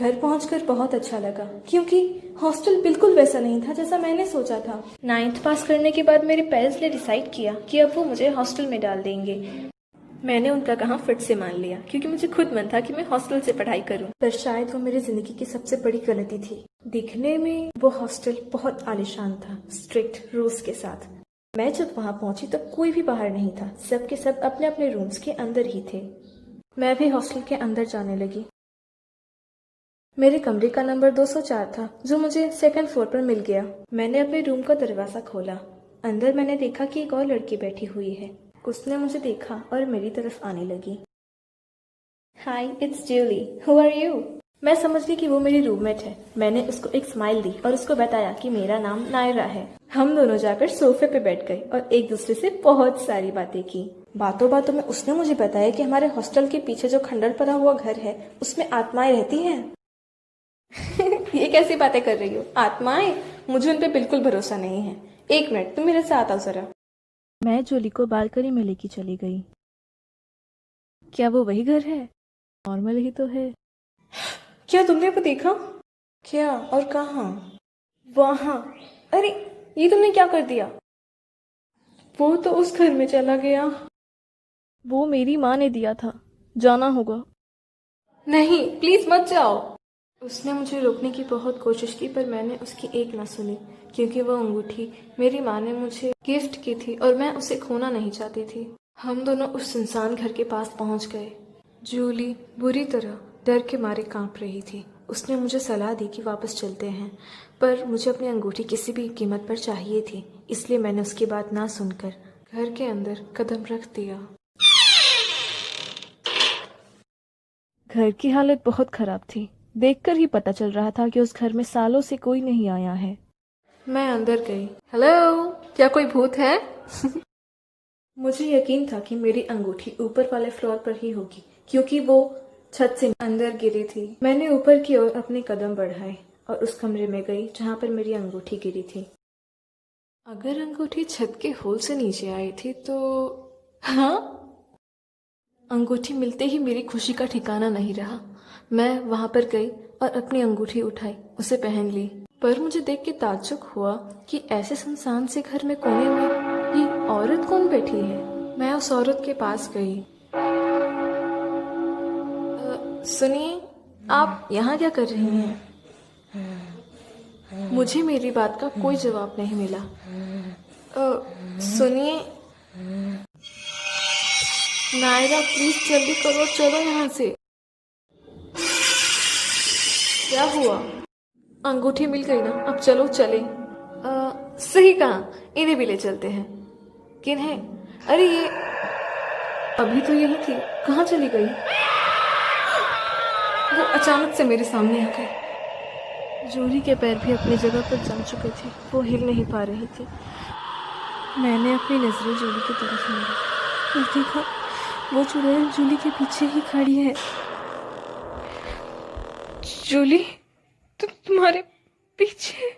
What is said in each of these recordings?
घर पहुंचकर बहुत अच्छा लगा क्योंकि हॉस्टल बिल्कुल वैसा नहीं था जैसा मैंने सोचा था। 9th पास करने के बाद मेरे पेरेंट्स ने डिसाइड किया कि अब वो मुझे हॉस्टल में डाल देंगे। मैंने उनका कहा फिट से मान लिया क्योंकि मुझे खुद मन था कि मैं हॉस्टल से पढ़ाई करूं। पर शायद वो मेरी जिंदगी की सबसे बड़ी गलती थी। दिखने में वो हॉस्टल बहुत आलीशान था, स्ट्रिक्ट रूल्स के साथ। मैं जब वहां पहुंची तो कोई भी बाहर नहीं था, सब के सब अपने अपने रूम्स के अंदर ही थे। मैं भी हॉस्टल के अंदर जाने लगी। मेरे कमरे का नंबर 204 था जो मुझे 2nd फ्लोर पर मिल गया। मैंने अपने रूम का दरवाजा खोला। अंदर मैंने देखा कि एक और लड़की बैठी हुई है। उसने मुझे देखा और मेरी तरफ आने लगी। Hi, it's Julie, who are you? मैं समझ ली कि वो मेरी रूममेट है। मैंने उसको एक स्माइल दी और उसको बताया कि मेरा नाम नायरा है। हम दोनों जाकर सोफे पे बैठ गए और एक दूसरे से बहुत सारी बातें की। बातों बातों में उसने मुझे बताया कि हमारे हॉस्टल के पीछे जो खंडर पड़ा हुआ घर है उसमें आत्माएं रहती हैं। ये कैसी बातें कर रही हो? आत्माएं? मुझे उन पे बिल्कुल भरोसा नहीं है। 1 मिनट, तुम मेरे साथ आओ जरा। मैं जूली को बालकनी में लेके चली गई। क्या वो वही घर है? नॉर्मल ही तो है। क्या तुमने वो देखा? क्या और कहाँ? वहां। अरे, ये तुमने क्या कर दिया? वो तो उस घर में चला गया। वो मेरी माँ ने दिया था, जाना होगा। नहीं, प्लीज मत जाओ। उसने मुझे रोकने की बहुत कोशिश की पर मैंने उसकी एक ना सुनी क्योंकि वो अंगूठी मेरी माँ ने मुझे गिफ्ट की थी और मैं उसे खोना नहीं चाहती थी। हम दोनों उस सुनसान घर के पास पहुंच गए। जूली बुरी तरह डर के मारे कांप रही थी। उसने मुझे सलाह दी कि वापस चलते हैं, पर मुझे अपनी अंगूठी किसी भी कीमत पर चाहिए थी, इसलिए मैंने उसकी बात ना सुनकर घर के अंदर कदम रख दिया। घर की हालत बहुत खराब थी। देखकर ही पता चल रहा था कि उस घर में सालों से कोई नहीं आया है। मैं अंदर गई। हेलो, क्या कोई भूत है? मुझे यकीन था कि मेरी अंगूठी ऊपर वाले फ्लोर पर ही होगी क्योंकि वो छत से अंदर गिरी थी। मैंने ऊपर की ओर अपने कदम बढ़ाए और उस कमरे में गई जहां पर मेरी अंगूठी गिरी थी। अगर अंगूठी छत के होल से नीचे आई थी तो हाँ, अंगूठी मिलते ही मेरी खुशी का ठिकाना नहीं रहा। मैं वहां पर गई और अपनी अंगूठी उठाई, उसे पहन ली। पर मुझे देख के ताज्जुब हुआ कि ऐसे सुनसान से घर में कोने में ये औरत कौन बैठी है। मैं उस औरत के पास गई। सुनिए, आप यहाँ क्या कर रही हैं? मुझे मेरी बात का कोई जवाब नहीं मिला। सुनिए नायरा, प्लीज जल्दी करो, चलो यहाँ से। क्या हुआ? अंगूठी मिल गई ना, अब चलो चले। सही कहा, इन्हें भी ले चलते हैं। किन्हें? अरे ये अभी तो यही थी, कहाँ चली गई? वो अचानक से मेरे सामने आ गई। जूली के पैर भी अपनी जगह पर जम चुके थे, वो हिल नहीं पा रही थी। मैंने अपनी नजरें जूली की तरफ मोड़ी और देखा वो चुड़ैल जूली के पीछे ही खड़ी है। जूली, तुम्हारे पीछे?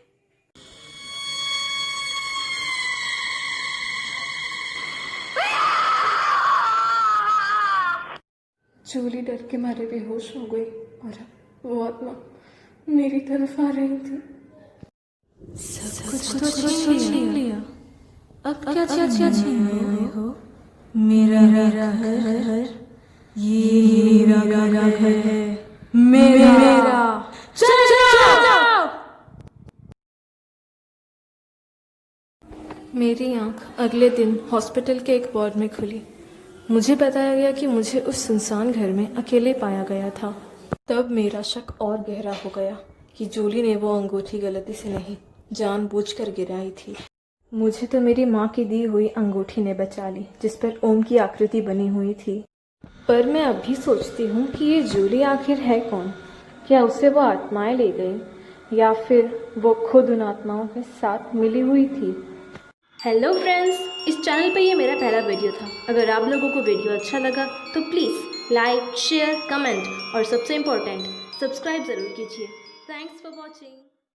जूली डर के मारे बेहोश हो गई और वो आत्मा मेरी तरफ आ रही थी। सब कुछ तो छीन लिया, अब क्या छीन रहे हो? मेरा घर, ये मेरा घर है, मेरा। चलो! मेरी आंख अगले दिन हॉस्पिटल के एक वार्ड में खुली। मुझे बताया गया कि मुझे उस सुनसान घर में अकेले पाया गया था। तब मेरा शक और गहरा हो गया कि जूली ने वो अंगूठी गलती से नहीं, जानबूझकर गिराई थी। मुझे तो मेरी माँ की दी हुई अंगूठी ने बचा ली, जिस पर ओम की आकृति बनी हुई थी। पर मैं अब भी सोचती हूँ कि ये जूली आखिर है कौन? क्या उसे वो आत्माएं ले गई या फिर वो खुद उन आत्माओं के साथ मिली हुई थी? हेलो फ्रेंड्स, इस चैनल पे ये मेरा पहला वीडियो था। अगर आप लोगों को वीडियो अच्छा लगा तो प्लीज़ लाइक, शेयर, कमेंट और सबसे इम्पोर्टेंट सब्सक्राइब ज़रूर कीजिए। Thanks for watching.